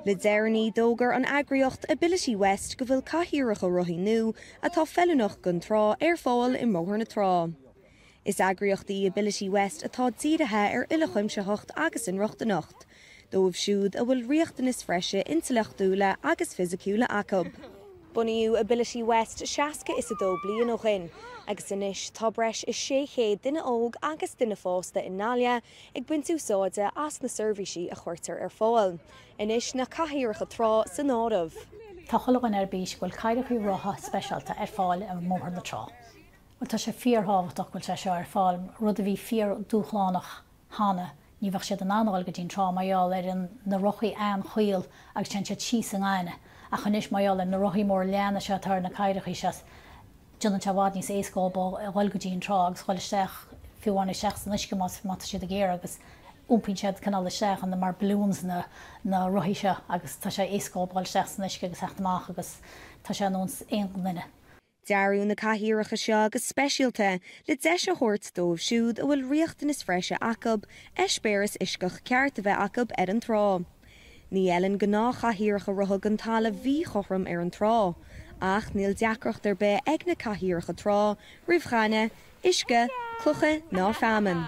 Le Déirní dógar an agriocht Ability West go bhfuil Cathaoireacha Rothaí Nua atá feiliúnach gon trá fáil i móthar na trá. Is agriochtaí Ability West atá dírithe uilechuimseacht agus in Rochtanacht, dóibh siúd a bhfuil riachtanas freise intellechtuaile agus fisiciúla acab. Bunaíodh Ability West seasca is a dó bliain ó chin, agus inis tá breis is 600 duine óg agus duine fásta in Nália ag buint úsáide as na seirbhísí a chuirtear fáil. Inis na Cathaoireacha trá san áireamh. Tá chulagan bís bhfuil Cathaoireacha Rothaí speisialta fáil a móthar na trá. Tá sé fíorthabhachtach bhfuil sé seo fáil rud a bhí fíor dúchlánach hána ní bheadh siad an anáil go dtín trá maiall na Rothaí an chuil agus sin siad síos an gáine. A chunis maiall na Rothaí mór leanna se tar na Cathaoireacha seas John Chabad níos éascáil bhil go dtín trá agus chuil isteach fiúháin isteach san isce más mata siad a géir agus úmpinn siad canal isteach an na mar blúns na Rothaí se agus tá sé éascáil bhil isteach san isce agus heachtamach agus tá sé nóns éon duine. Dearú na Cathaoireacha seo agus speisialta le deis a thuirt dóibh siúd a bhfuil riachtanas freise acab eispéras iscach ceart a bheith acab an trá. Ní eilinn go ná Cathaoireacha Rothaí an talla bhí chothram an trá, ach níl deacracht ar be ag na Cathaoireacha trá, roimhchaine, isce, clucha ná feaman.